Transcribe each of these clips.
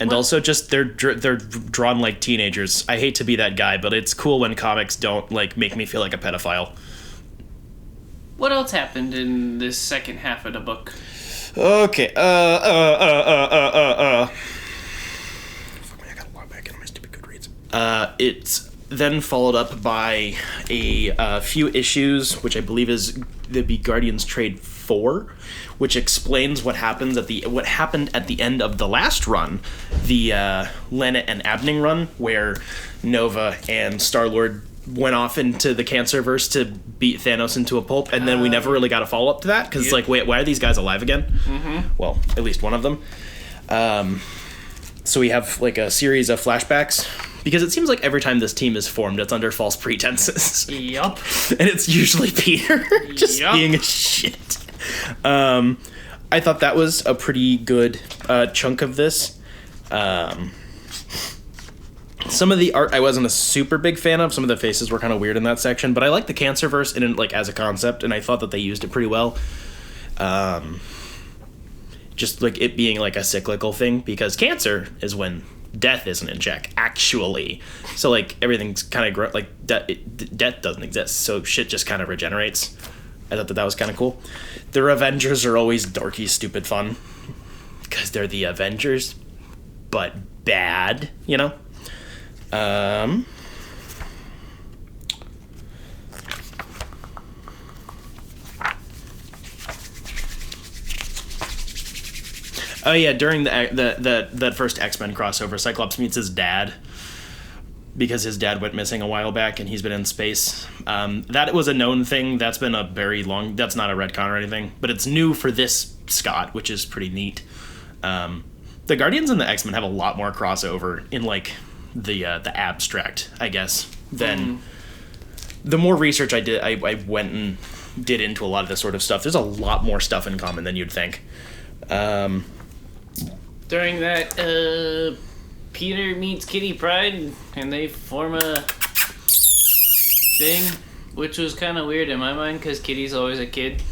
And also just they're drawn like teenagers. I hate to be that guy, but it's cool when comics don't like make me feel like a pedophile. What else happened in this second half of the book? Okay. Fuck me, I gotta log back into my stupid Goodreads. It's then followed up by a few issues, which I believe is the Guardians Trade 4, which explains what happened at the end of the last run, the Lennet and Abning run, where Nova and Star-Lord went off into the Cancerverse to beat Thanos into a pulp, and then we never really got a follow-up to that, because it's like, wait, why are these guys alive again? Mm-hmm. Well, at least one of them. So we have like a series of flashbacks, because it seems like every time this team is formed, it's under false pretenses. Yup. And it's usually Peter just being a shit. I thought that was a pretty good chunk of this. Some of the art I wasn't a super big fan of. Some of the faces were kind of weird in that section, but I like the Cancerverse in like as a concept, and I thought that they used it pretty well. Just like it being like a cyclical thing, because cancer is when death isn't in check, actually. So like everything's kind of like death doesn't exist, so shit just kind of regenerates. I thought that was kind of cool. The Avengers are always dorky, stupid fun, because they're the Avengers, but bad, you know? Oh yeah, during the first X-Men crossover, Cyclops meets his dad, because his dad went missing a while back and he's been in space. That was a known thing. That's been a very long... That's not a retcon or anything, but it's new for this Scott, which is pretty neat. The Guardians and the X-Men have a lot more crossover in like the abstract, I guess, than... The more research I did, I went and did into a lot of this sort of stuff. There's a lot more stuff in common than you'd think. During that, Peter meets Kitty Pryde, and they form a thing, which was kind of weird in my mind, because Kitty's always a kid.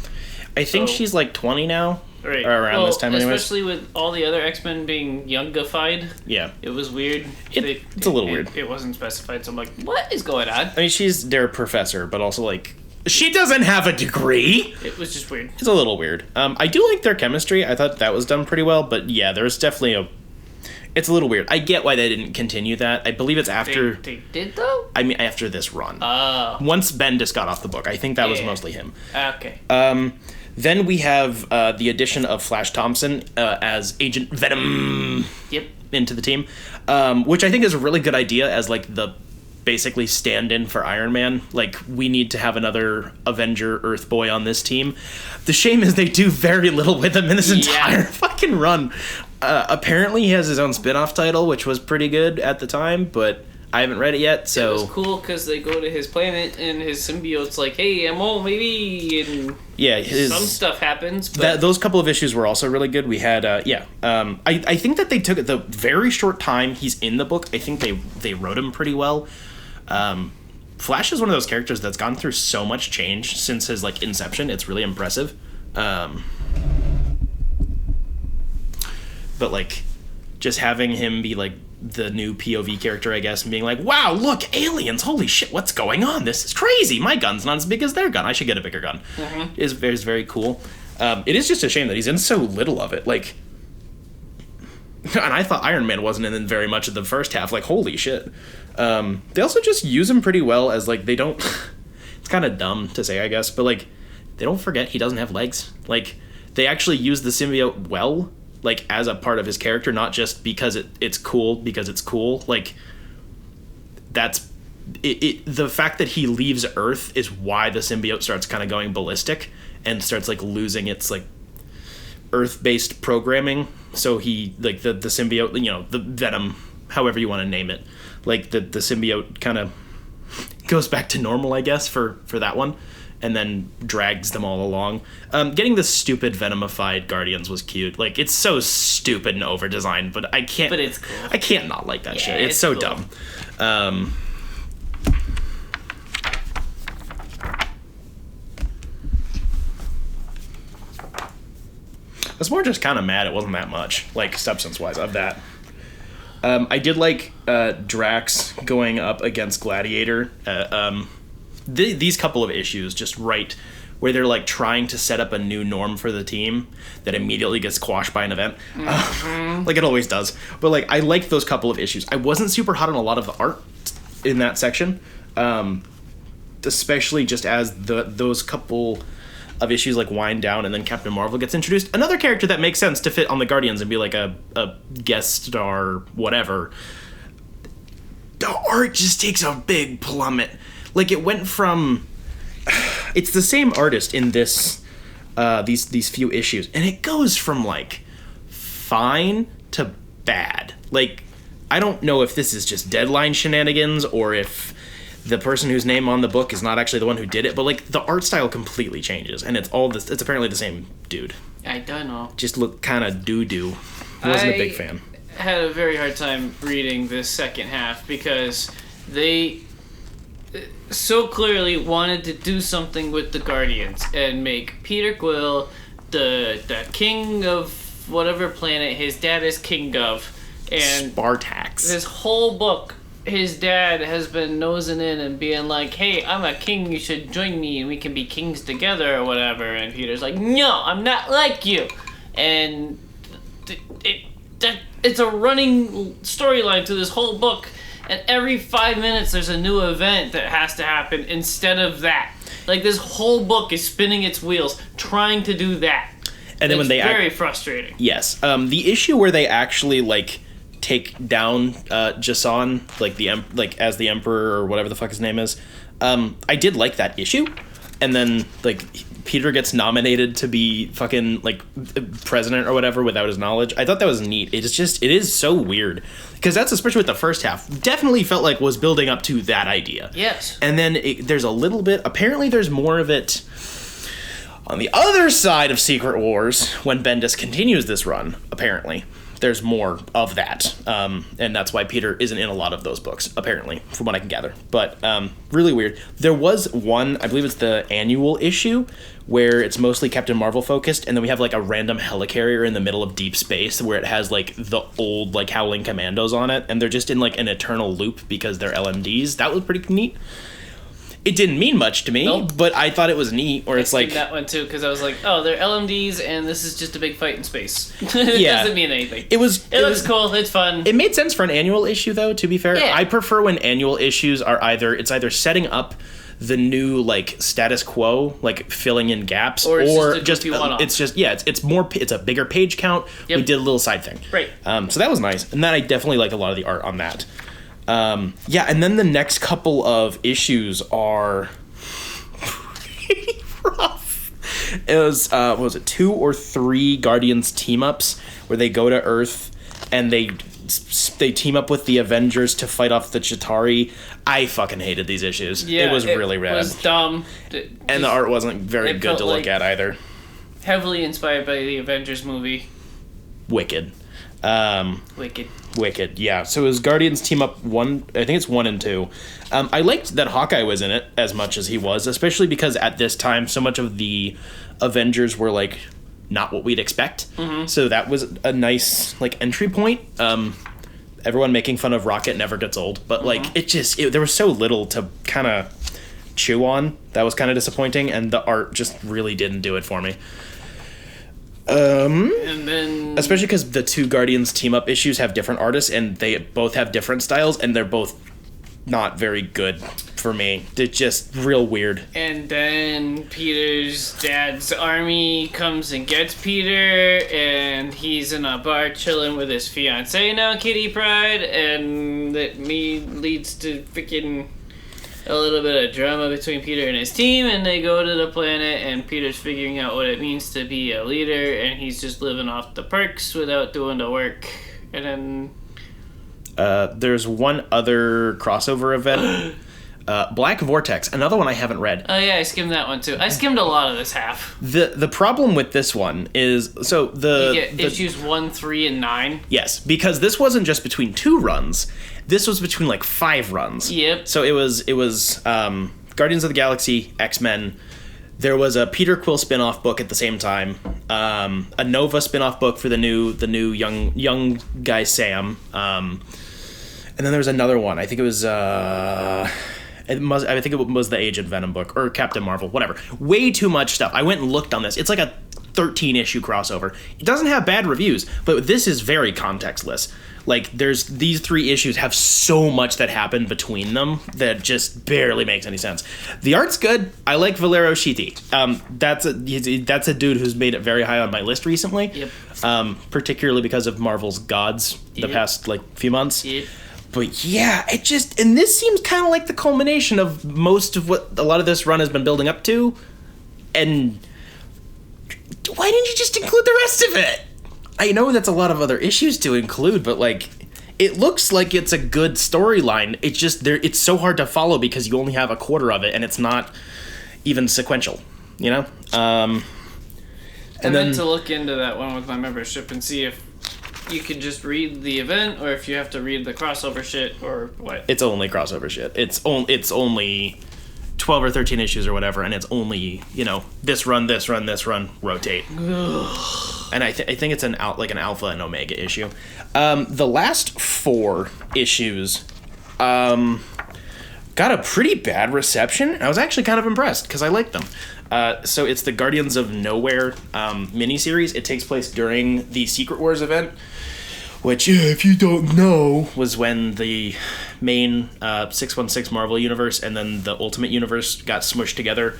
I think she's like 20 now, right? Or around this time anyways. Especially with all the other X-Men being youngified. Yeah. It was weird. It's a little weird. It wasn't specified, so I'm like, what is going on? I mean, she's their professor, but also like... She doesn't have a degree! It was just weird. It's a little weird. I do like their chemistry. I thought that was done pretty well, but yeah, there's definitely it's a little weird. I get why they didn't continue that. I believe it's after... They did, though? I mean, after this run. Oh. Once Bendis got off the book. I think that was mostly him. Okay. Then we have the addition of Flash Thompson as Agent Venom into the team, which I think is a really good idea as, like, the basically stand-in for Iron Man. Like, we need to have another Avenger Earth boy on this team. The shame is they do very little with him in this entire fucking run. Apparently he has his own spin-off title, which was pretty good at the time, but I haven't read it yet, so... It was cool, because they go to his planet, and his symbiote's like, hey, I'm home, maybe, and some stuff happens, but... those couple of issues were also really good. We had, I think that they took the very short time he's in the book, I think they wrote him pretty well. Flash is one of those characters that's gone through so much change since his, like, inception. It's really impressive. But, like, just having him be, like, the new POV character, I guess, and being like, wow, look, aliens, holy shit, what's going on? This is crazy. My gun's not as big as their gun. I should get a bigger gun. Is very cool. It is just a shame that he's in so little of it. Like, and I thought Iron Man wasn't in very much of the first half. Like, holy shit. They also just use him pretty well as, like, they don't... It's kind of dumb to say, I guess, but, like, they don't forget he doesn't have legs. Like, they actually use the symbiote well, like, as a part of his character, not just because it's cool, because it's cool. Like, that's... The fact that he leaves Earth is why the symbiote starts kind of going ballistic and starts, like, losing its, like, Earth-based programming. So he, like, the symbiote, you know, the Venom, however you want to name it, like, the symbiote kind of goes back to normal, I guess, for that one, and then drags them all along. Getting the stupid Venomified Guardians was cute. Like, it's so stupid and over-designed, but I can't... But it's cool. I can't not like that shit. It's so cool. Dumb. I was more just kind of mad it wasn't that much, like, substance-wise, of that. I did like Drax going up against Gladiator. These couple of issues just right where they're like trying to set up a new norm for the team that immediately gets quashed by an event. Like it always does. But like I liked those couple of issues. I wasn't super hot on a lot of the art in that section. Especially just as those couple of issues like wind down and then Captain Marvel gets introduced. Another character that makes sense to fit on the Guardians and be like a guest star, whatever. The art just takes a big plummet. Like it went from... It's the same artist in this these few issues, and it goes from like fine to bad. Like I don't know if this is just deadline shenanigans or if the person whose name on the book is not actually the one who did it, but like the art style completely changes, and it's apparently the same dude. I don't know. Just look kind of doo-doo. Wasn't a big fan. I had a very hard time reading this second half because they so clearly wanted to do something with the Guardians and make Peter Quill the king of whatever planet his dad is king of. And Spartax. This whole book, his dad has been nosing in and being like, hey, I'm a king, you should join me and we can be kings together or whatever. And Peter's like, no, I'm not like you. And it's a running storyline through this whole book. And every 5 minutes there's a new event that has to happen instead of that. Like this whole book is spinning its wheels trying to do that. And then when they very frustrating. Yes. The issue where they actually like take down Jason, like as the Emperor or whatever the fuck his name is. I did like that issue. And then like Peter gets nominated to be fucking like president or whatever without his knowledge. I thought that was neat. It is so weird because that's especially with the first half. Definitely felt like was building up to that idea. Yes. And then there's a little bit. Apparently, there's more of it on the other side of Secret Wars when Bendis continues this run. Apparently, there's more of that, and that's why Peter isn't in a lot of those books, apparently, from what I can gather. But really weird. There was one, I believe it's the annual issue, where it's mostly Captain Marvel focused, and then we have like a random helicarrier in the middle of deep space where it has like the old like Howling Commandos on it, and they're just in like an eternal loop because they're LMDs. That was pretty neat. It didn't mean much to me, nope. But I thought it was neat. Or it's like that one too because I was like, oh, they're LMDs and this is just a big fight in space. It doesn't mean anything. It looks cool. It's fun. It made sense for an annual issue, though. To be fair, yeah. I prefer when annual issues are either setting up the new like status quo, like filling in gaps, or it's it's a bigger page count. Yep. We did a little side thing, right? So that was nice, and then I definitely like a lot of the art on that. And then the next couple of issues are rough. It was, what was it, 2 or 3 Guardians team-ups where they go to Earth and they team up with the Avengers to fight off the Chitauri. I fucking hated these issues. Yeah, it was really rad. It was dumb. And the art wasn't very good to look at either. Heavily inspired by the Avengers movie. Wicked. Wicked, yeah. So it was Guardians team up 1, I think it's 1 and 2. I liked that Hawkeye was in it as much as he was, especially because at this time so much of the Avengers were like not what we'd expect. Mm-hmm. So that was a nice like entry point. Everyone making fun of Rocket never gets old, but like there was so little to kind of chew on. That was kind of disappointing, and the art just really didn't do it for me. And then especially because the 2 Guardians team up issues have different artists and they both have different styles and they're both not very good for me. They're just real weird. And then Peter's dad's army comes and gets Peter and he's in a bar chilling with his fiancée now, Kitty Pryde, and that leads to freaking a little bit of drama between Peter and his team, and they go to the planet, and Peter's figuring out what it means to be a leader, and he's just living off the perks without doing the work. And then there's one other crossover event. Black Vortex, another one I haven't read. Oh yeah, I skimmed that one too. I skimmed a lot of this half. The problem with this one is you get issues 1, 3, and 9. Yes, because this wasn't just between 2 runs. This was between like 5 runs. Yep. So it was Guardians of the Galaxy, X-Men, There was a Peter Quill spin-off book at the same time, a Nova spin-off book for the new young guy Sam, and then there was another one. I think it was I think it was the Agent Venom book or Captain Marvel, whatever. Way too much stuff. I went and looked on this. It's like a 13-issue crossover. It doesn't have bad reviews, but this is very contextless. Like, these 3 issues have so much that happened between them that just barely makes any sense. The art's good. I like Valero Shiti. That's a dude who's made it very high on my list recently. Yep. Particularly because of Marvel's Gods the past, few months. Yep. But yeah, and this seems kind of like the culmination of most of what a lot of this run has been building up to. And why didn't you just include the rest of it? I know that's a lot of other issues to include, but it looks like it's a good storyline. It's just it's so hard to follow because you only have a quarter of it, and it's not even sequential, you know. I meant to look into that one with my membership and see if you could just read the event or if you have to read the crossover shit or what. It's only crossover shit. It's only 12 or 13 issues or whatever, and it's only, this run, rotate. And I think it's an alpha and omega issue. The last 4 issues got a pretty bad reception, and I was actually kind of impressed because I liked them. So it's the Guardians of Nowhere miniseries. It takes place during the Secret Wars event, which, if you don't know, was when the main 616 Marvel universe and then the Ultimate Universe got smushed together,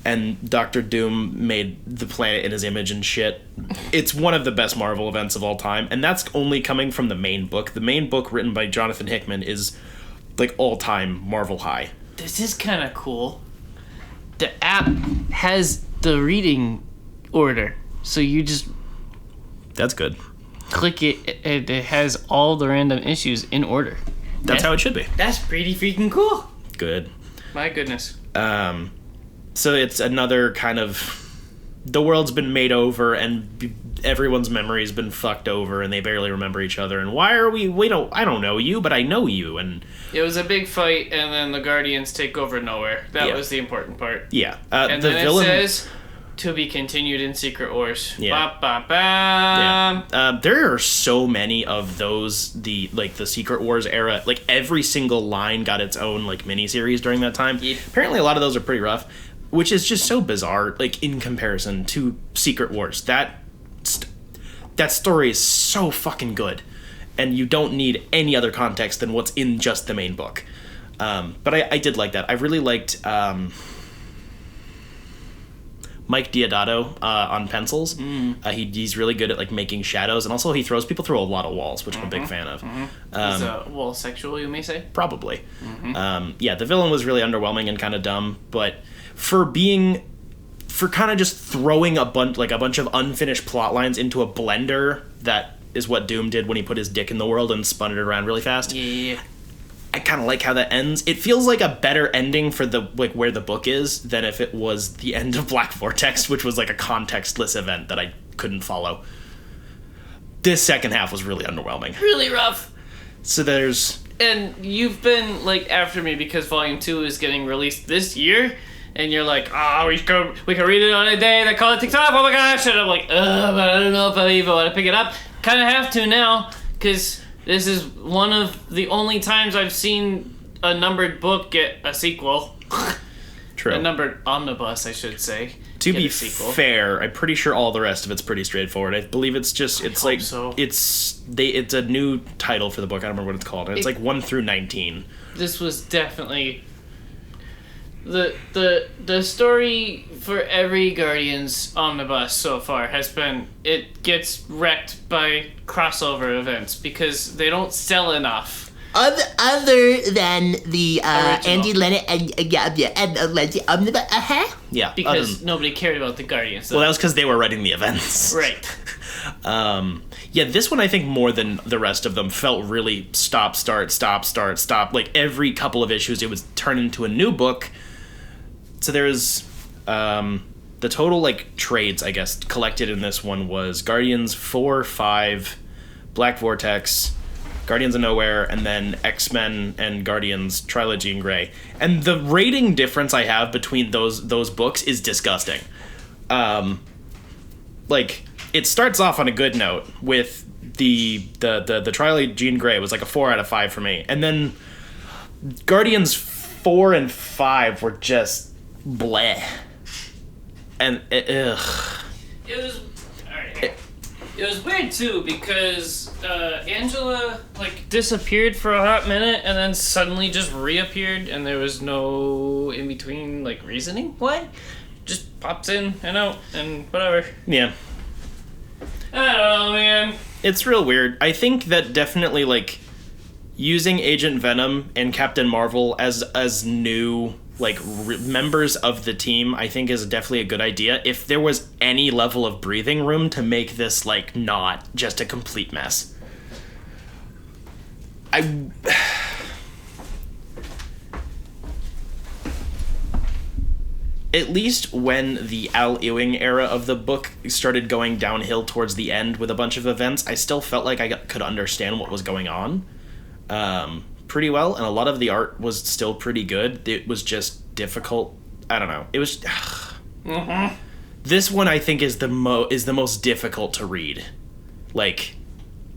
and Doctor Doom made the planet in his image and shit. It's one of the best Marvel events of all time, and that's only coming from the main book. The main book, written by Jonathan Hickman, is all-time Marvel high. This is kind of cool. The app has the reading order, so you just That's good. click it, and it has all the random issues in order. That's how it should be. That's pretty freaking cool. Good. My goodness. So it's another kind of, the world's been made over and everyone's memory's been fucked over and they barely remember each other. And why are I don't know you, but I know you. And it was a big fight, and then the Guardians take over nowhere. That was the important part. Yeah. And the then villain, it says, to be continued in Secret Wars. Yeah. Ba, ba, ba. Yeah. There are so many of those, the Secret Wars era. Every single line got its own miniseries during that time. Yeah. Apparently a lot of those are pretty rough, which is just so bizarre, in comparison to Secret Wars. That story is so fucking good, and you don't need any other context than what's in just the main book. But I did like that. I really liked Mike Diodato on pencils. He's really good at making shadows, and also he throws people through a lot of walls, which I'm a big fan of. He's sexual, you may say? Probably. The villain was really underwhelming and kind of dumb, but for kind of just throwing a bunch of unfinished plot lines into a blender, that is what Doom did when he put his dick in the world and spun it around really fast. Yeah. I kind of like how that ends. It feels like a better ending for the where the book is than if it was the end of Black Vortex, which was a contextless event that I couldn't follow. This second half was really underwhelming. Really rough. So there's... And you've been, after me because Volume 2 is getting released this year, and you're like, we can read it on a day that Collin takes off, oh my gosh, and I'm like, but I don't know if I even want to pick it up. Kind of have to now, because this is one of the only times I've seen a numbered book get a sequel. True. A numbered omnibus, I should say. To be fair, I'm pretty sure all the rest of it's pretty straightforward. I believe it's a new title for the book. I don't remember what it's called. And it's 1 through 19. This was definitely the story for every Guardians omnibus so far has been, it gets wrecked by crossover events because they don't sell enough. Other than the Andy Lennon and Leslie omnibus, Yeah. Because nobody cared about the Guardians. Well, that was because they were writing the events. Right. This one, I think, more than the rest of them, felt really stop, start. Every couple of issues, it was turned into a new book. So there's the total trades, I guess, collected in this one was Guardians 4, 5, Black Vortex, Guardians of Nowhere, and then X-Men and Guardians Trilogy in Gray. And the rating difference I have between those books is disgusting. Like, it starts off on a good note with the Trilogy in Gray was like a 4 out of 5 for me. And then Guardians 4 and 5 were just bleh. And ugh. It was alright. It was weird too because Angela like disappeared for a hot minute and then suddenly just reappeared and there was no in between like reasoning. What? Just pops in and out and whatever. Yeah. I don't know, man. It's real weird. I think that definitely like using Agent Venom and Captain Marvel as new like members of the team, I think is definitely a good idea. If there was any level of breathing room to make this like not just a complete mess. At least when the Al Ewing era of the book started going downhill towards the end with a bunch of events, I still felt like I could understand what was going on pretty well, and a lot of the art was still pretty good. It was just difficult. I don't know. It was... Mm-hmm. This one, I think, is the most difficult to read. Like,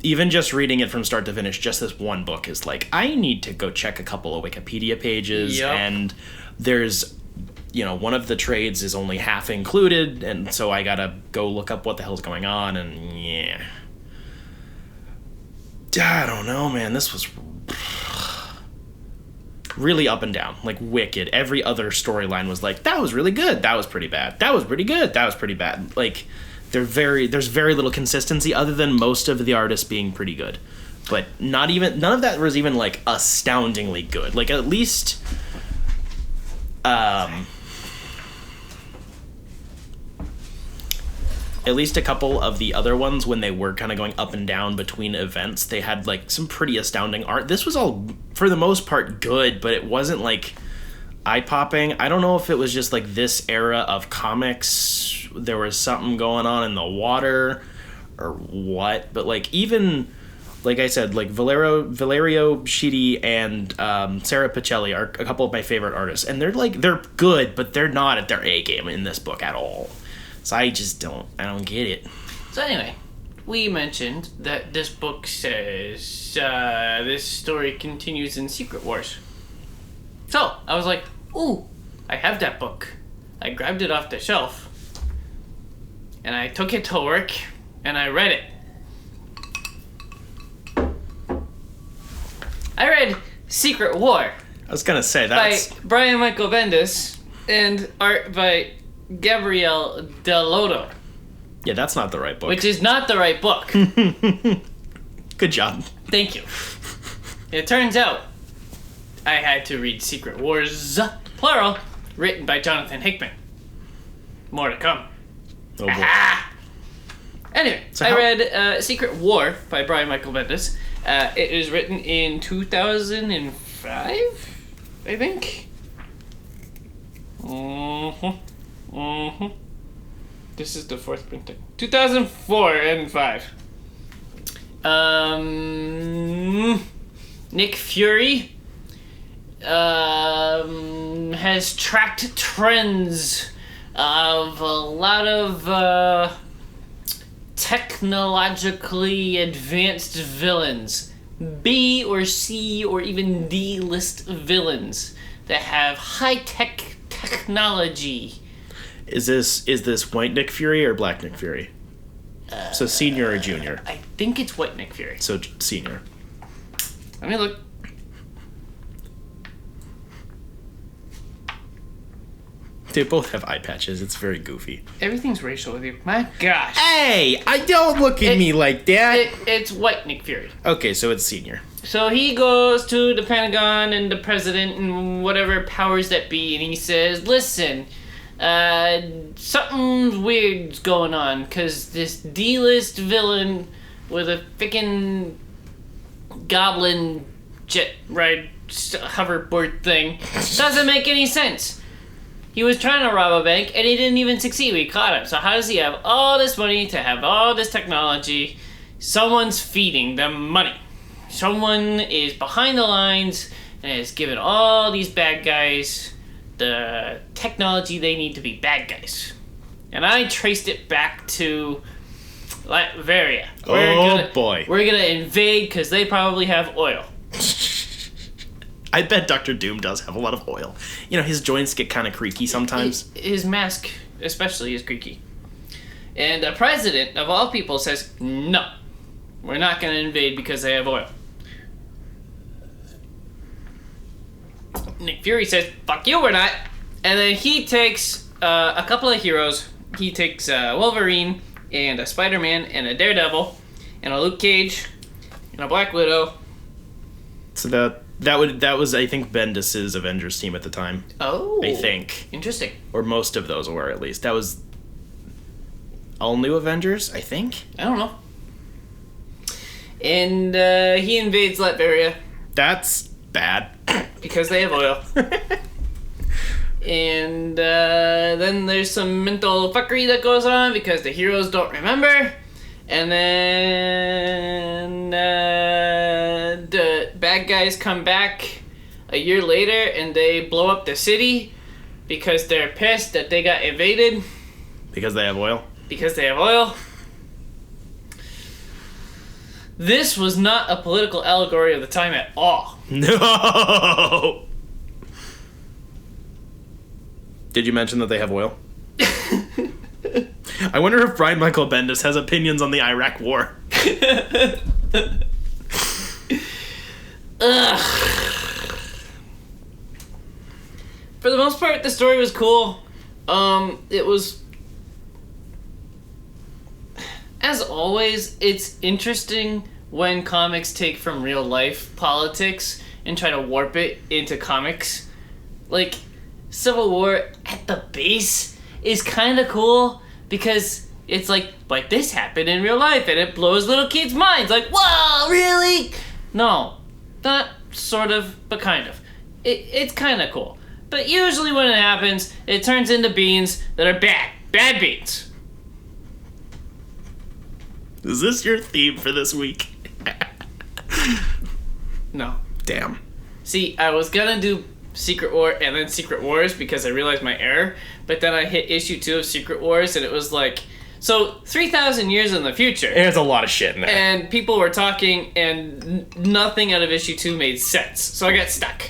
even just reading it from start to finish, just this one book is like, I need to go check a couple of Wikipedia pages, yep. And there's... You know, one of the trades is only half included, and so I gotta go look up what the hell's going on, and yeah. I don't know, man. This was really up and down, like wicked. Every other storyline was like, that was really good, that was pretty bad, that was pretty good, that was pretty bad. Like, there's very little consistency other than most of the artists being pretty good. But none of that was even, like, astoundingly good. Like, at least... At least a couple of the other ones, when they were kind of going up and down between events, they had like some pretty astounding art. This was all, for the most part, good, but it wasn't like eye-popping. I don't know if it was just like this era of comics, there was something going on in the water or what, but like even, like I said, like Valerio Schiti and Sarah Pichelli are a couple of my favorite artists, and they're good, but they're not at their A game in this book at all. So I don't get it. So anyway, we mentioned that this book says this story continues in Secret Wars. So I was like, ooh, I have that book. I grabbed it off the shelf, and I took it to work, and I read it. I read Secret War. I was gonna say that's by Brian Michael Bendis and art by Gabriel Delotto. Yeah, that's not the right book. Which is not the right book. Good job. Thank you. It turns out I had to read Secret Wars, plural, written by Jonathan Hickman. More to come. Oh boy. Anyway, so I read Secret War by Brian Michael Bendis. It was written in 2005, I think. This is the fourth printing. 2004 and 5. Nick Fury has tracked trends of a lot of technologically advanced villains, B or C or even D list villains that have high-tech technology. Is this white Nick Fury or black Nick Fury? So senior or junior? I think it's white Nick Fury. So senior. Let me look. They both have eye patches. It's very goofy. Everything's racial with you. My gosh. Hey, I don't look at me like that. It's white Nick Fury. Okay, so it's senior. So he goes to the Pentagon and the president and whatever powers that be, and he says, listen, something weird's going on, because this D-list villain with a frickin' goblin jet ride hoverboard thing doesn't make any sense. He was trying to rob a bank, and he didn't even succeed. We caught him. So how does he have all this money to have all this technology? Someone's feeding them money. someone is behind the lines and is giving all these bad guys the technology they need to be bad guys. And I traced it back to Latveria. Boy. We're gonna invade because they probably have oil. I bet Dr. Doom does have a lot of oil. You know, his joints get kind of creaky sometimes. His mask especially is creaky. And the president, of all people, says, no, we're not going to invade because they have oil. Nick Fury says, fuck you, we're not. And then he takes a couple of heroes. He takes Wolverine and a Spider-Man and a Daredevil and a Luke Cage and a Black Widow. So that was, I think, Bendis's Avengers team at the time. Oh. I think. Interesting. Or most of those were, at least. That was all new Avengers, I think. I don't know. And he invades Latveria. That's bad. Because they have oil. And then there's some mental fuckery that goes on because the heroes don't remember. And then the bad guys come back a year later and they blow up the city because they're pissed that they got invaded. Because they have oil? Because they have oil. This was not a political allegory of the time at all. No! Did you mention that they have oil? I wonder if Brian Michael Bendis has opinions on the Iraq War. Ugh. For the most part, the story was cool. It was... As always, it's interesting when comics take from real life politics and try to warp it into comics. Like, Civil War at the base is kind of cool because it's like this happened in real life and it blows little kids' minds. Like, whoa, really? No, not sort of, but kind of. It's kind of cool. But usually when it happens, it turns into beans that are bad. Bad beans. Is this your theme for this week? No. Damn. See, I was gonna do Secret War and then Secret Wars because I realized my error, but then I hit issue 2 of Secret Wars and it was like, so 3,000 years in the future. There's a lot of shit in there. And people were talking and nothing out of issue 2 made sense, so I got stuck.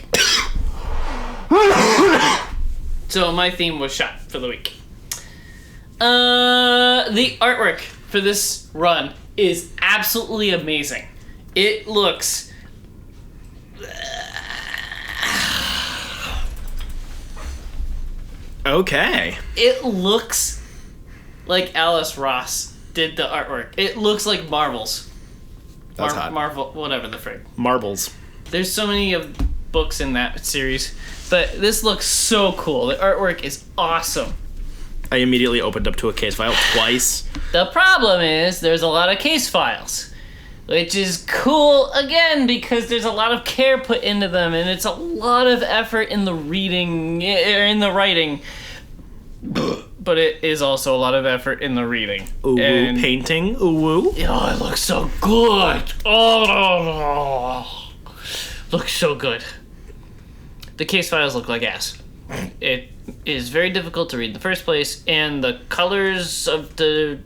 So my theme was shot for the week. The artwork for this run is absolutely amazing. It looks... Okay. It looks like Alice Ross did the artwork. It looks like Marvels. That's hot. Marvel, whatever the frig. Marbles. There's so many of books in that series, but this looks so cool. The artwork is awesome. I immediately opened up to a case file twice. The problem is there's a lot of case files, which is cool, again, because there's a lot of care put into them, and it's a lot of effort in the reading, or in the writing, but it is also a lot of effort in the reading. Ooh, and, painting, ooh. Oh, it looks so good. Oh, looks so good. The case files look like ass. It is very difficult to read in the first place, and the colors of the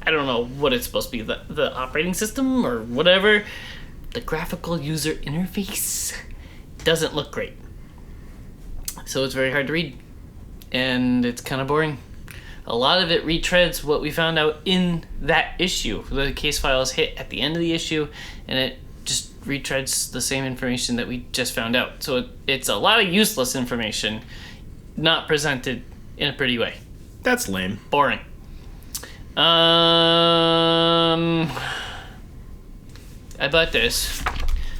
I don't know what it's supposed to be, the operating system or whatever, the graphical user interface doesn't look great. So it's very hard to read, and it's kind of boring. A lot of it retreads what we found out in that issue. The case files hit at the end of the issue, and it just retreads the same information that we just found out. So it's a lot of useless information not presented in a pretty way. That's lame. Boring. I bought this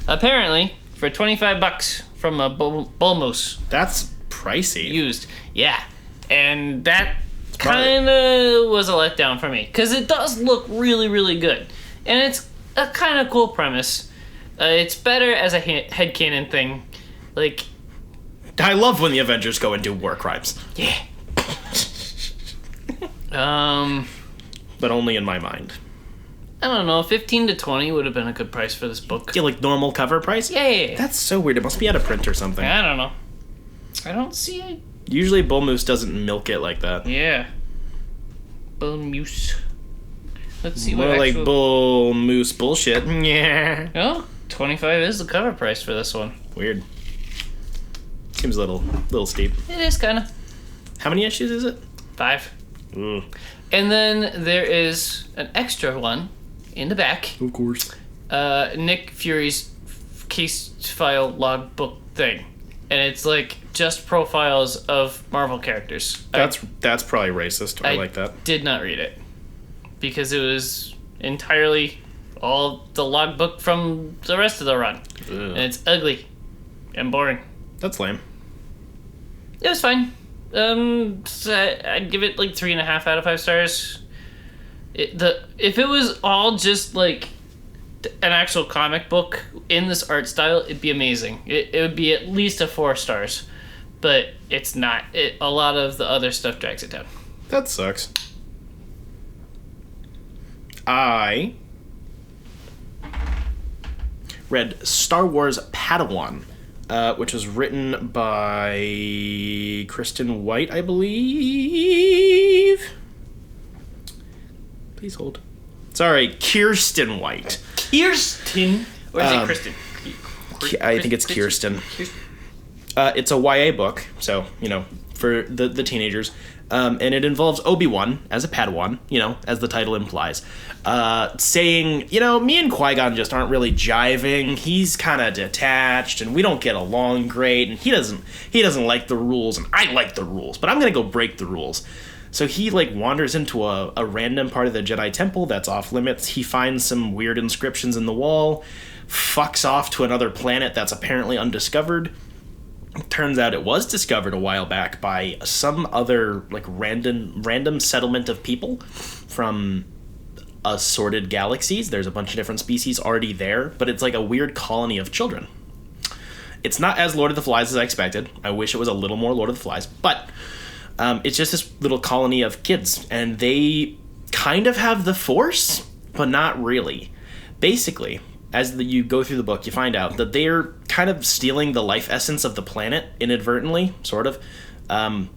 apparently for $25 from a bull moose. That's pricey. Used. Yeah. And that kind of was a letdown for me because it does look really, really good. And it's a kind of cool premise. It's better as a headcanon thing. Like, I love when the Avengers go and do war crimes. yeah. But only in my mind. I don't know, 15 to 20 would have been a good price for this book. Yeah, like normal cover price? Yeah. That's so weird. It must be out of print or something. I don't know. I don't see it. Usually Bull Moose doesn't milk it like that. Yeah. Bull Moose. Let's see More what like actual... Bull Moose bullshit. Yeah. Oh, 25 is the cover price for this one. Weird. Seems a little steep. It is kind of. How many issues is it? 5. Ugh. And then there is an extra one in the back. Of course. Nick Fury's case file logbook thing. And it's like just profiles of Marvel characters. That's probably racist. I like that. Did not read it. Because it was entirely all the logbook from the rest of the run. Ugh. And it's ugly and boring. That's lame. It was fine. So I'd give it like 3.5 out of 5 stars. If it was all just like an actual comic book in this art style, it'd be amazing. It would be at least a 4 stars, but it's not. A lot of the other stuff drags it down. That sucks. I read Star Wars Padawan, which was written by Kristen White, I believe. Please hold. Sorry, Kirsten White. Kirsten? Or is it Kristen? I think it's Kirsten. It's a YA book, so, for the teenagers. And it involves Obi-Wan as a Padawan, as the title implies, saying, me and Qui-Gon just aren't really jiving. He's kind of detached, and we don't get along great, and he doesn't like the rules, and I like the rules, but I'm gonna go break the rules. So he wanders into a random part of the Jedi Temple that's off limits. He finds some weird inscriptions in the wall, fucks off to another planet that's apparently undiscovered. Turns out it was discovered a while back by some other random settlement of people from assorted galaxies. There's a bunch of different species already there, but it's like a weird colony of children. It's not as Lord of the Flies as I expected. I wish it was a little more Lord of the Flies, but it's just this little colony of kids, and they kind of have the Force, but not really. Basically, as you go through the book, you find out that they're kind of stealing the life essence of the planet inadvertently, sort of, and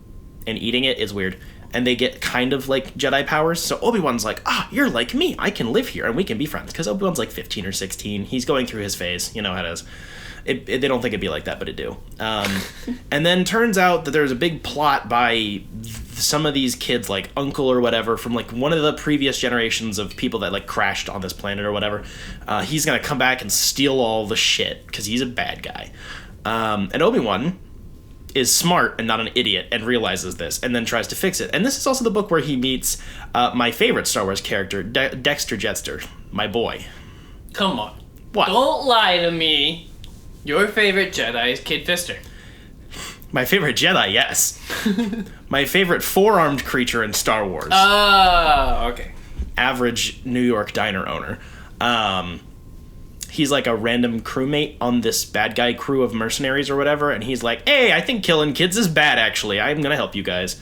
eating it is weird. And they get kind of like Jedi powers. So Obi-Wan's like, you're like me. I can live here and we can be friends. Because Obi-Wan's like 15 or 16. He's going through his phase. You know how it is. They don't think it'd be like that, but it do. And then turns out that there's a big plot by some of these kids, like uncle or whatever, from one of the previous generations of people that crashed on this planet or whatever. He's gonna come back and steal all the shit because he's a bad guy. And Obi-Wan is smart and not an idiot and realizes this and then tries to fix it. And this is also the book where he meets my favorite Star Wars character, Dexter Jetster, my boy. Come on. What? Don't lie to me. Your favorite Jedi is Kid Fister. My favorite Jedi, yes. My favorite four-armed creature in Star Wars. Okay. Average New York diner owner. He's like a random crewmate on this bad guy crew of mercenaries or whatever, and he's like, hey, I think killing kids is bad, actually. I'm gonna help you guys.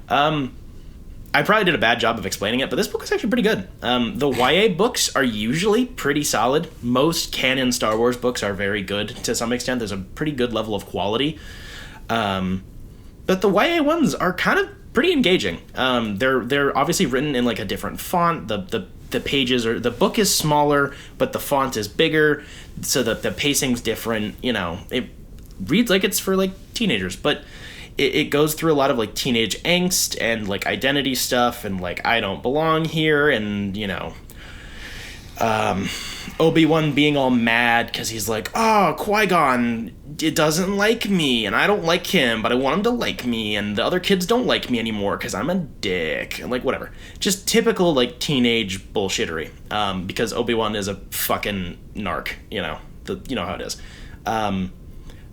I probably did a bad job of explaining it, but this book is actually pretty good. The YA books are usually pretty solid. Most canon Star Wars books are very good to some extent. There's a pretty good level of quality. But the YA ones are kind of pretty engaging. They're obviously written in a different font. The pages the book is smaller, but the font is bigger, so the pacing's different. It reads like it's for teenagers, but it goes through a lot of teenage angst and identity stuff and I don't belong here, and Obi-Wan being all mad because he's like, Qui-Gon, it doesn't like me, and I don't like him, but I want him to like me, and the other kids don't like me anymore because I'm a dick, and whatever. Just typical teenage bullshittery, because Obi-Wan is a fucking narc, you know how it is.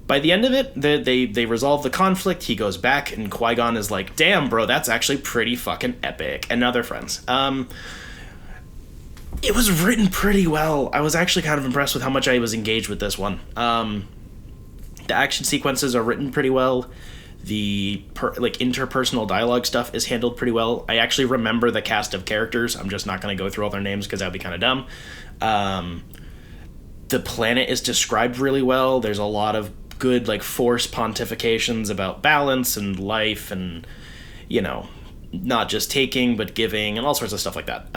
By the end of it, they resolve the conflict. He goes back, and Qui-Gon is like, damn, bro, that's actually pretty fucking epic. And now they're friends. It was written pretty well. I was actually kind of impressed with how much I was engaged with this one. The action sequences are written pretty well. The interpersonal dialogue stuff is handled pretty well. I actually remember the cast of characters. I'm just not going to go through all their names because that would be kind of dumb. The planet is described really well. There's a lot of good like Force pontifications about balance and life and, you know, not just taking but giving and all sorts of stuff like that.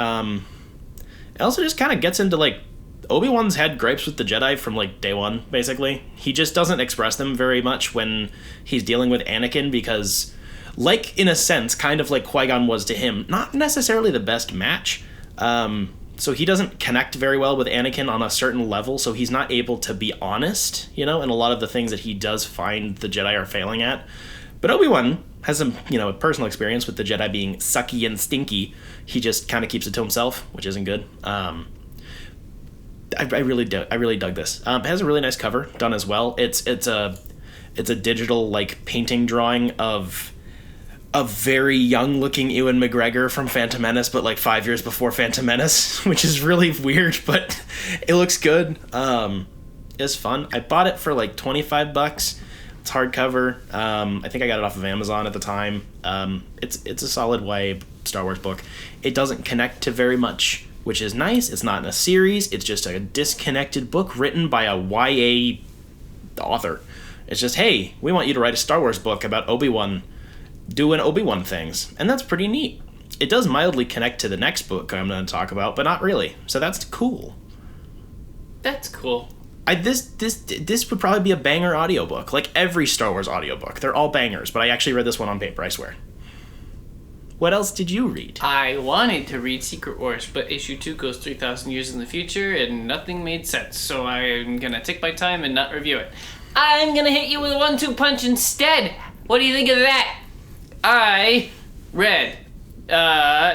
It also just kind of gets into like Obi-Wan's had gripes with the Jedi from like day one, basically. He just doesn't express them very much when he's dealing with Anakin because, like, in a sense, kind of like Qui-Gon was to him, not necessarily the best match. So he doesn't connect very well with Anakin on a certain level, so he's not able to be honest, you know, and a lot of the things that he does find the Jedi are failing at. But Obi-Wan has some, you know, personal experience with the Jedi being sucky and stinky. He just kind of keeps it to himself, which isn't good. I really dug this. It has a really nice cover done as well. It's a digital like painting drawing of a very young looking Ewan McGregor from Phantom Menace, but like 5 years before Phantom Menace, which is really weird, but it looks good. It's fun. I bought it for like $25. It's hardcover. I think I got it off of Amazon at the time. It's a solid YA Star Wars book. It doesn't connect to very much, which is nice. It's not in a series. It's just a disconnected book written by a YA author. It's just, hey, we want you to write a Star Wars book about Obi-Wan doing Obi-Wan things. And that's pretty neat. It does mildly connect to the next book I'm going to talk about, but not really. So that's cool. That's cool. This would probably be a banger audiobook. Like every Star Wars audiobook. They're all bangers, but I actually read this one on paper, I swear. What else did you read? I wanted to read Secret Wars, but issue 2 goes 3,000 years in the future, and nothing made sense, so I'm gonna take my time and not review it. I'm gonna hit you with a 1-2 punch instead! What do you think of that? I read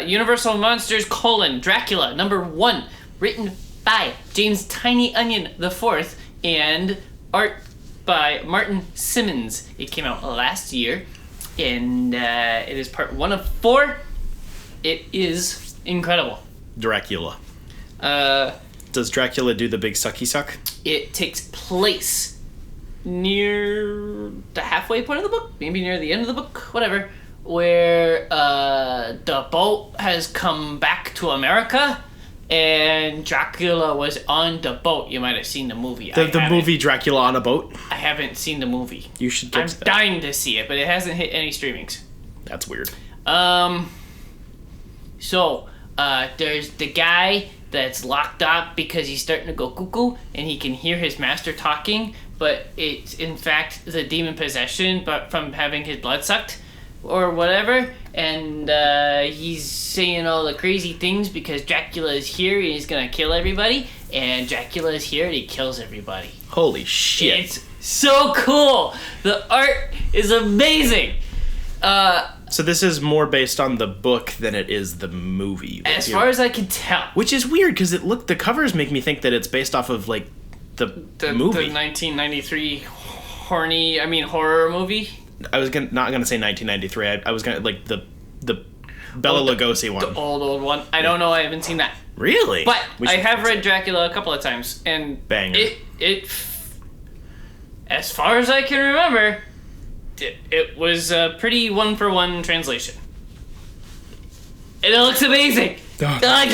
Universal Monsters: Dracula, #1, written by James Tiny Onion IV, and art by Martin Simmons. It came out last year. And it is part 1 of 4. It is incredible. Dracula. Does Dracula do the big sucky suck? It takes place near the halfway point of the book, maybe near the end of the book, whatever, where the boat has come back to America, and Dracula was on the boat. You might have seen the movie. The movie Dracula on a Boat? I haven't seen the movie. You should get I'm to that. dying to see it, but it hasn't hit any streamings. That's weird. So, there's the guy that's locked up because he's starting to go cuckoo, and he can hear his master talking, but it's in fact the demon possession, but from having his blood sucked, or whatever, and he's saying all the crazy things because Dracula is here and he's gonna kill everybody, and Dracula is here and he kills everybody. Holy shit. It's so cool! The art is amazing! So this is more based on the book than it is the movie. As far as I can tell. Which is weird, because the covers make me think that it's based off of, like, the movie. The 1993 horror movie. I was not gonna say 1993. I was gonna, like, the Bela Lugosi one. The old one. I don't know. I haven't seen that. Really? But I have read Dracula a couple of times, and banger. It as far as I can remember, it was a pretty 1-for-1 translation. And it looks amazing. I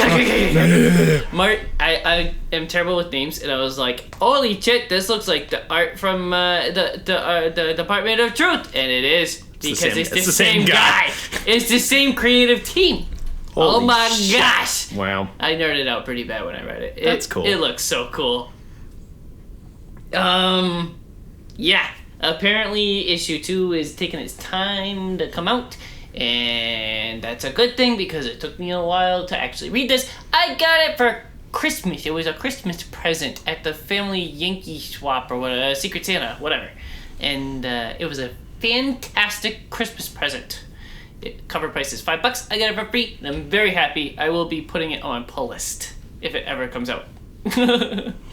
am terrible with names, and I was like, holy shit, this looks like the art from the Department of Truth, and it is, because it's the same guy. It's the same creative team. Holy oh my shit. gosh. Wow. I nerded out pretty bad when I read it. That's cool. It looks so cool. Yeah. Apparently issue 2 is taking its time to come out, and that's a good thing because it took me a while to actually read this. I got it for Christmas. It was a Christmas present at the family Yankee swap or whatever, Secret Santa, whatever. And it was a fantastic Christmas present. Cover price is $5. I got it for free, and I'm very happy. I will be putting it on pull list if it ever comes out.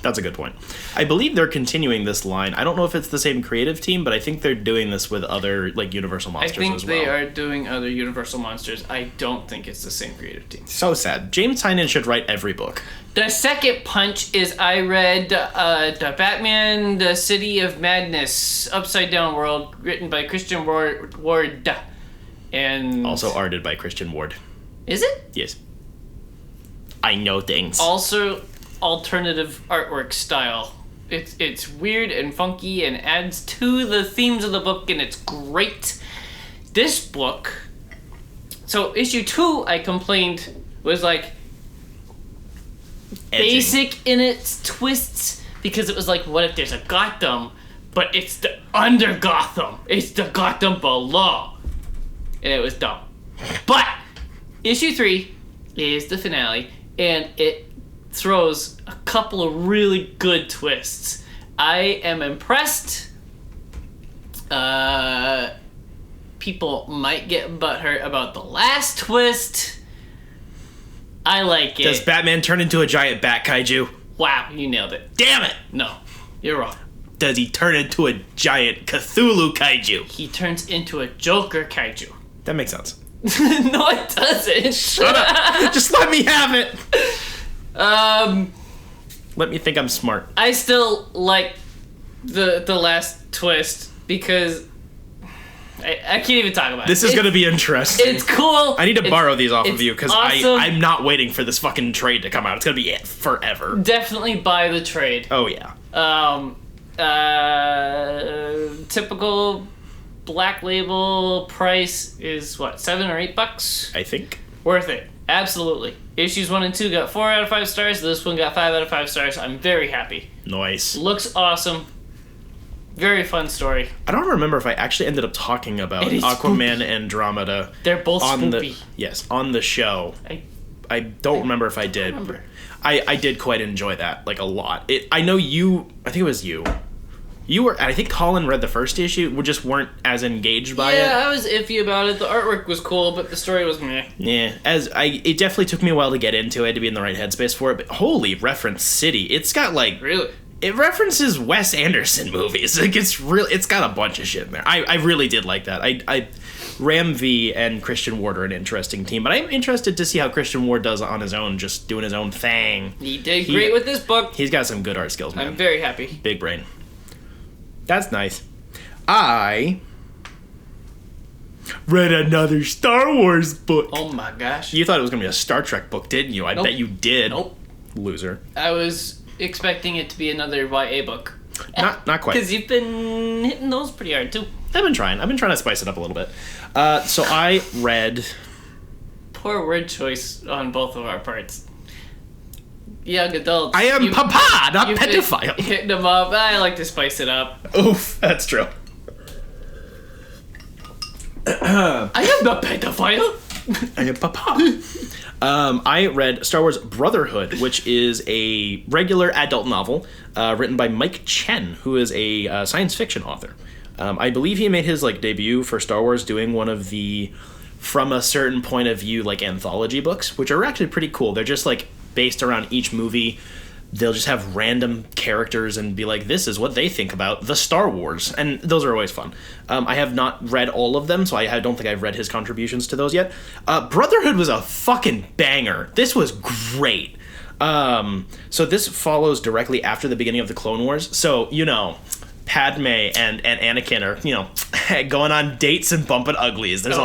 That's a good point. I believe they're continuing this line. I don't know if it's the same creative team, but I think they're doing this with other like Universal Monsters as well. I think they are doing other Universal Monsters. I don't think it's the same creative team. So sad. James Tynion should write every book. The second punch is I read the Batman, The City of Madness, Upside Down World, written by Christian Ward. And Also arted by Christian Ward. Is it? Yes. I know things. Also alternative artwork style. It's weird and funky and adds to the themes of the book, and it's great. This book, so issue 2 I complained was like Edging. basic in its twists, because it was like, what if there's a Gotham, but it's the under Gotham, it's the Gotham below, and it was dumb. But issue 3 is the finale, and it throws a couple of really good twists. I am impressed. People might get butthurt about the last twist. I like it. Does Batman turn into a giant bat kaiju? Wow, you nailed it. Damn it! No, you're wrong. Does he turn into a giant Cthulhu kaiju? He turns into a Joker kaiju. That makes sense. No, it doesn't. Shut up! Just let me have it! Let me think I'm smart. I still like the last twist because I can't even talk about it. This is going to be interesting. It's cool. I need to borrow these off of you because awesome. I'm not waiting for this fucking trade to come out. It's going to be forever. Definitely buy the trade. Oh, yeah. Typical Black Label price is what, $7 or $8? I think. Worth it. Absolutely. Issues 1 and 2 got 4 out of 5 stars. This one got 5 out of 5 stars. I'm very happy. Nice. Looks awesome. Very fun story. I don't remember if I actually ended up talking about Aquaman and Andromeda. They're both spoopy. On the show. I don't remember if I did. I did quite enjoy that, like, a lot. I know you, I think it was you. You were, I think Collin read the first issue, we just weren't as engaged by it. Yeah, I was iffy about it. The artwork was cool, but the story was meh. Yeah, it definitely took me a while to get into it, to be in the right headspace for it, but holy reference city. It's got, like... Really? It references Wes Anderson movies. Like, it's got a bunch of shit in there. I really did like that. Ram V and Christian Ward are an interesting team, but I'm interested to see how Christian Ward does on his own, just doing his own thing. He did great with this book. He's got some good art skills, man. I'm very happy. Big brain. That's nice. I read another Star Wars book. Oh my gosh. You thought it was going to be a Star Trek book, didn't you? I bet you did. Nope. Loser. I was expecting it to be another YA book. Not quite. Because you've been hitting those pretty hard, too. I've been trying to spice it up a little bit. So I read... Poor word choice on both of our parts. Young adults. I am papa, not you've been pedophile. Hitting them up. I like to spice it up. Oof, that's true. I am not pedophile. I am papa. I read Star Wars Brotherhood, which is a regular adult novel written by Mike Chen, who is a science fiction author. I believe he made his debut for Star Wars doing one of the from a certain point of view anthology books, which are actually pretty cool. They're just based around each movie. They'll just have random characters and be like, this is what they think about the Star Wars. And those are always fun. I have not read all of them, so I don't think I've read his contributions to those yet. Brotherhood was a fucking banger. This was great. So this follows directly after the beginning of the Clone Wars. So, Padme and Anakin are, going on dates and bumping uglies. There's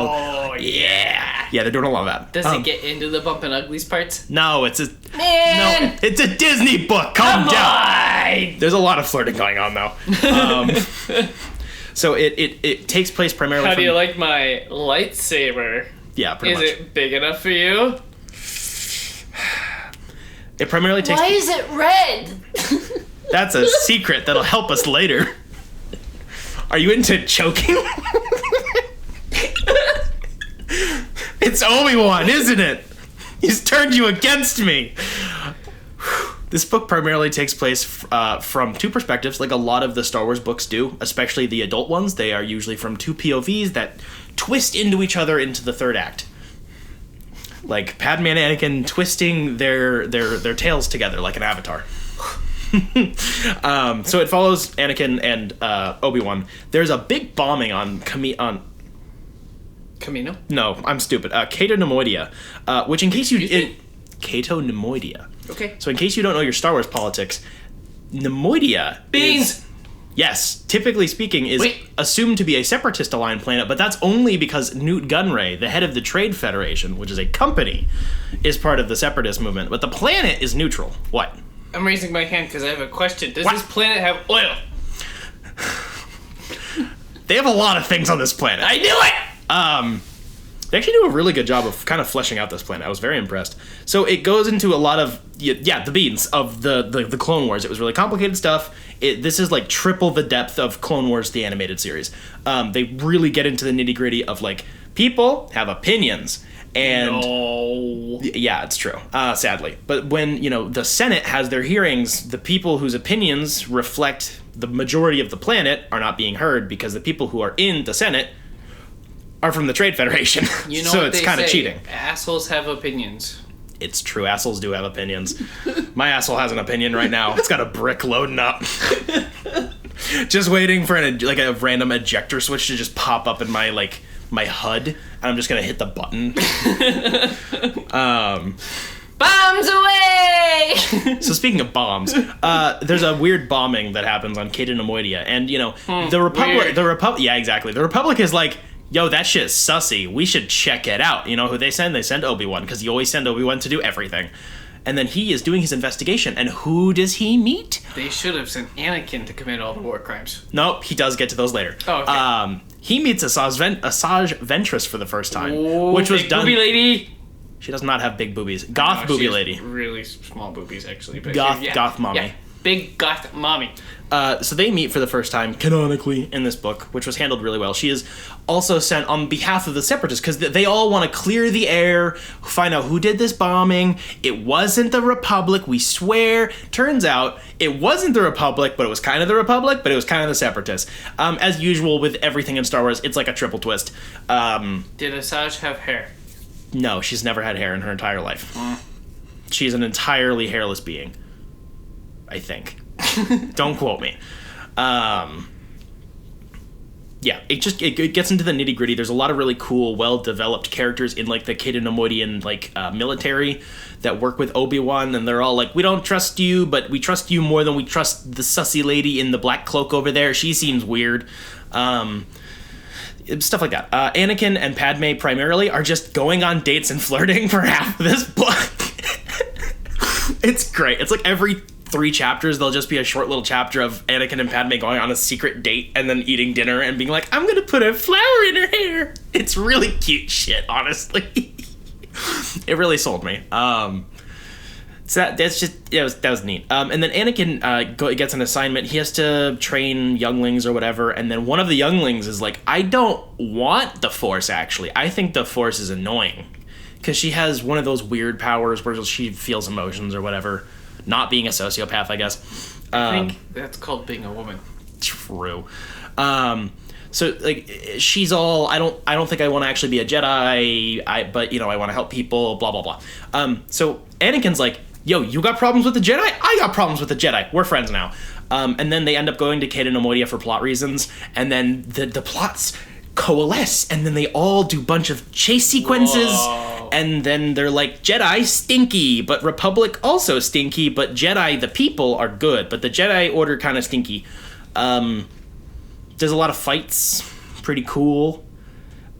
yeah, they're doing a lot of that. Does it get into the bumping uglies parts? No, it's a Man! it's a Disney book. Calm down. There's a lot of flirting going on though. So it takes place primarily. How do you like my lightsaber? Yeah, pretty much. Is it big enough for you? It primarily takes. Why is it red? That's a secret that'll help us later. Are you into choking? It's Obi-Wan, isn't it? He's turned you against me. This book primarily takes place from two perspectives, like a lot of the Star Wars books do, especially the adult ones. They are usually from two POVs that twist into each other into the third act. Like Padme and Anakin twisting their tails together like an avatar. So it follows Anakin and Obi-Wan. There's a big bombing on Camino? No, I'm stupid. Cato Nemoidia, which in case Cato Nemoidia. Okay. So in case you don't know your Star Wars politics, Nemoidia Beans! Yes, typically speaking, is assumed to be a separatist-aligned planet, but that's only because Newt Gunray, the head of the Trade Federation, which is a company, is part of the separatist movement. But the planet is neutral. What? I'm raising my hand because I have a question. Does this planet have oil? They have a lot of things on this planet. I knew it! They actually do a really good job of kind of fleshing out this planet. I was very impressed. So it goes into a lot of, the beans of the Clone Wars. It was really complicated stuff. This is like triple the depth of Clone Wars, the animated series. They really get into the nitty-gritty of, like, people have opinions. And no. Yeah, it's true, sadly. But when, the Senate has their hearings, the people whose opinions reflect the majority of the planet are not being heard because the people who are in the Senate are from the Trade Federation. So it's kind of cheating. Assholes have opinions. It's true, assholes do have opinions. My asshole has an opinion right now. It's got a brick loading up. Just waiting for a random ejector switch to just pop up in my HUD, and I'm just gonna hit the button. Bombs away! So speaking of bombs, there's a weird bombing that happens on Cato Nemoidia, and the Republic. Yeah, exactly. The Republic is like, yo, that shit's sussy. We should check it out. You know who they send? They send Obi-Wan, because you always send Obi-Wan to do everything. And then he is doing his investigation, and who does he meet? They should have sent Anakin to commit all the war crimes. Nope, he does get to those later. Oh, okay. He meets Asajj Ventress for the first time, which was big done. Boobie lady. She does not have big boobies. Goth boobie lady. Really small boobies, actually. But Goth mommy. Yeah, big goth mommy. So they meet for the first time, canonically, in this book, which was handled really well. She is also sent on behalf of the Separatists, because they all want to clear the air, find out who did this bombing. It wasn't the Republic, we swear. Turns out, it wasn't the Republic, but it was kind of the Republic, but it was kind of the Separatists. As usual with everything in Star Wars, it's like a triple twist. Did Asajj have hair? No, she's never had hair in her entire life. She's an entirely hairless being. I think. Don't quote me. Yeah, it gets into the nitty gritty. There's a lot of really cool, well developed characters in like the Cato Nemoidian military that work with Obi-Wan, and they're all like, we don't trust you, but we trust you more than we trust the sussy lady in the black cloak over there. She seems weird. Stuff like that. Anakin and Padme primarily are just going on dates and flirting for half of this book. It's great. It's like every 3 chapters, there'll just be a short little chapter of Anakin and Padme going on a secret date and then eating dinner and being like, I'm gonna put a flower in her hair. It's really cute shit, honestly. It really sold me. So that was neat. And then Anakin gets an assignment. He has to train younglings or whatever, and then one of the younglings is like, I don't want the Force, actually. I think the Force is annoying. Because she has one of those weird powers where she feels emotions or whatever. Not being a sociopath, I guess. I think that's called being a woman. True. So like she's all, I don't think I want to actually be a Jedi. But I want to help people. Blah blah blah. So Anakin's like, yo, you got problems with the Jedi? I got problems with the Jedi. We're friends now. And then they end up going to Cato Nemoidia for plot reasons, and then the plots coalesce, and then they all do a bunch of chase sequences. Whoa. And then they're like, Jedi stinky, but Republic also stinky, but Jedi, the people, are good, but the Jedi Order kind of stinky. There's a lot of fights, pretty cool.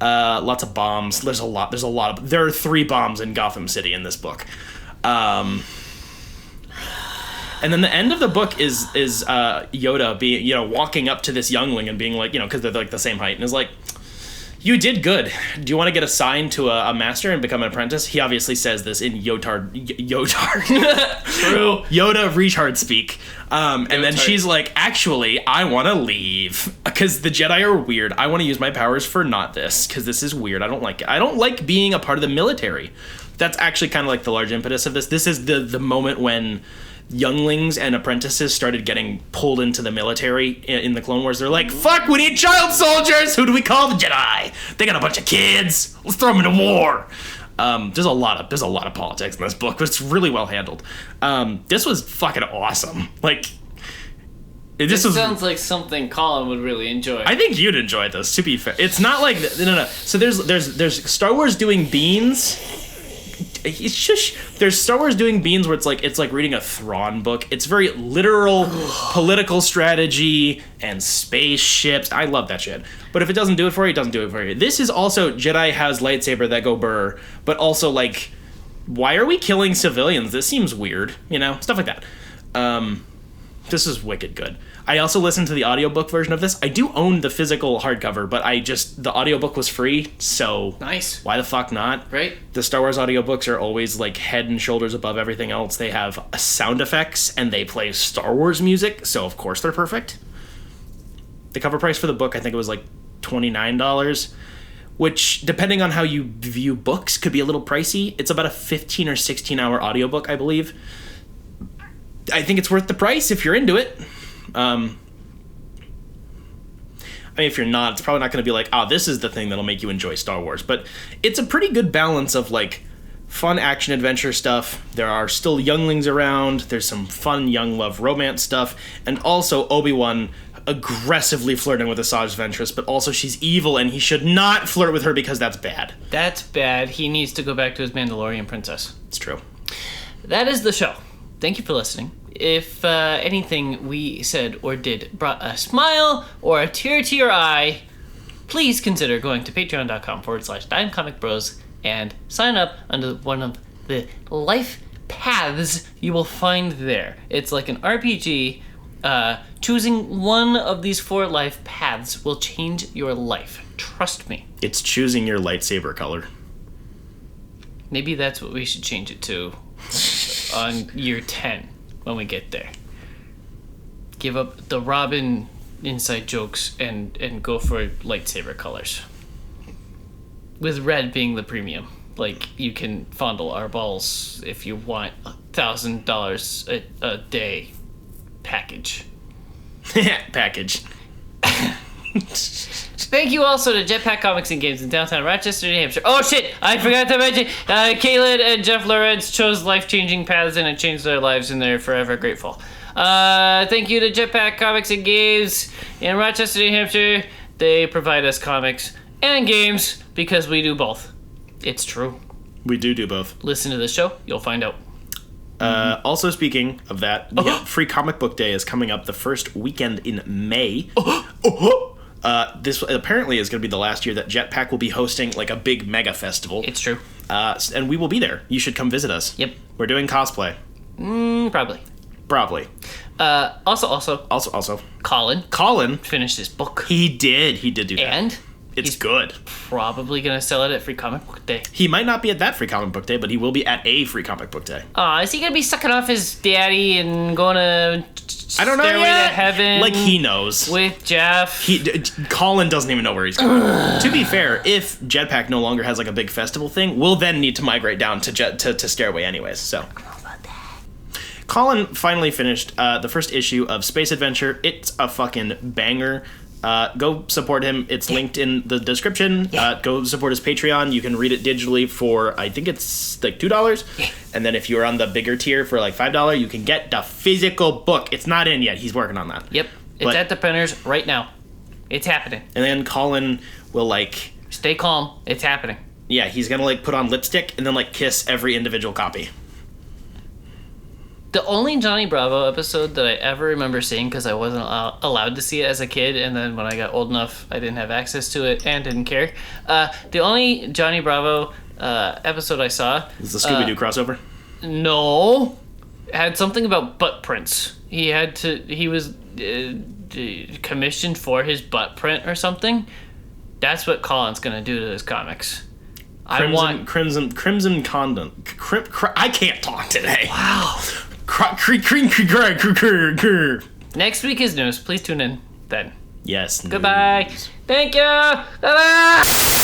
Lots of bombs. There are 3 bombs in Gotham City in this book. And then the end of the book is Yoda being, walking up to this youngling and being like, because they're like the same height, and is like, you did good. Do you want to get assigned to a master and become an apprentice? He obviously says this in Yotard. True. Yoda retard speak. And then she's like, actually, I want to leave. Because the Jedi are weird. I want to use my powers for not this. Because this is weird. I don't like it. I don't like being a part of the military. That's actually kind of like the large impetus of this. This is the moment when younglings and apprentices started getting pulled into the military in the Clone Wars. They're like, fuck, we need child soldiers! Who do we call? The Jedi! They got a bunch of kids! Let's throw them into war! There's a lot of politics in this book, but it's really well handled. This was fucking awesome. Like, This sounds like something Collin would really enjoy. I think you'd enjoy this, to be fair. It's not like... No. So there's Star Wars doing beans. Shush. There's Star Wars doing beans where it's like reading a Thrawn book. It's very literal political strategy and spaceships. I love that shit. But if it doesn't do it for you, it doesn't do it for you. This is also Jedi has lightsaber that go burr, but also like, why are we killing civilians? This seems weird, stuff like that. This is wicked good. I also listened to the audiobook version of this. I do own the physical hardcover, but the audiobook was free, so... Nice. Why the fuck not? Right. The Star Wars audiobooks are always, like, head and shoulders above everything else. They have sound effects, and they play Star Wars music, so of course they're perfect. The cover price for the book, I think it was, like, $29, which, depending on how you view books, could be a little pricey. It's about a 15 or 16-hour audiobook, I believe. I think it's worth the price if you're into it. I mean, if you're not, it's probably not going to be like, this is the thing that'll make you enjoy Star Wars. But it's a pretty good balance of, like, fun action-adventure stuff. There are still younglings around. There's some fun young love romance stuff. And also Obi-Wan aggressively flirting with Asajj Ventress, but also she's evil, and he should not flirt with her because that's bad. That's bad. He needs to go back to his Mandalorian princess. It's true. That is the show. Thank you for listening. If anything we said or did brought a smile or a tear to your eye, please consider going to patreon.com/dimecomicbros and sign up under one of the life paths you will find there. It's like an RPG. Choosing one of these 4 life paths will change your life. Trust me. It's choosing your lightsaber color. Maybe that's what we should change it to on year 10 when we get there. Give up the Robin inside jokes and go for lightsaber colors. With red being the premium. Like, you can fondle our balls if you want $1,000 a day package. Package. Thank you also to Jetpack Comics and Games in downtown Rochester, New Hampshire. Oh shit, I forgot to mention, Caleb and Jeff Lorenz chose life-changing paths and it changed their lives and they're forever grateful. Thank you to Jetpack Comics and Games in Rochester, New Hampshire. They provide us comics and games because we do both. It's true. We do both. Listen to the show, you'll find out. Also, speaking of that, Free Comic Book Day is coming up the first weekend in May. This apparently is going to be the last year that Jetpack will be hosting like a big mega festival. It's true. And we will be there. You should come visit us. Yep. We're doing cosplay. Probably. Also. Collin finished his book. He did do that. And it's good. Probably going to sell it at Free Comic Book Day. He might not be at that Free Comic Book Day, but he will be at a Free Comic Book Day. Is he going to be sucking off his daddy and going to I don't know Stairway yet. to Heaven? Like, he knows. With Jeff? Collin doesn't even know where he's going. To be fair, if Jetpack no longer has like a big festival thing, we'll then need to migrate down to Stairway anyways, so... Collin finally finished the first issue of Space Adventure. It's a fucking banger. Go support him. It's linked in the description. Go support his Patreon. You can read it digitally for, I think it's like $2. And then if you're on the bigger tier for like $5, you can get the physical book. It's not in yet. He's working on that. Yep. It's at the printers right now. It's happening. And then Collin will like... Stay calm. It's happening. Yeah, he's gonna like put on lipstick and then like kiss every individual copy. The only Johnny Bravo episode that I ever remember seeing, because I wasn't allowed to see it as a kid, and then when I got old enough, I didn't have access to it and didn't care. The only Johnny Bravo episode I saw... Is the Scooby-Doo crossover? No. It had something about butt prints. He was commissioned for his butt print or something. That's what Collin's going to do to his comics. Crimson Condon. I can't talk today. Wow. Next week is news. Please tune in then. Yes. Goodbye. Thank you. Bye-bye.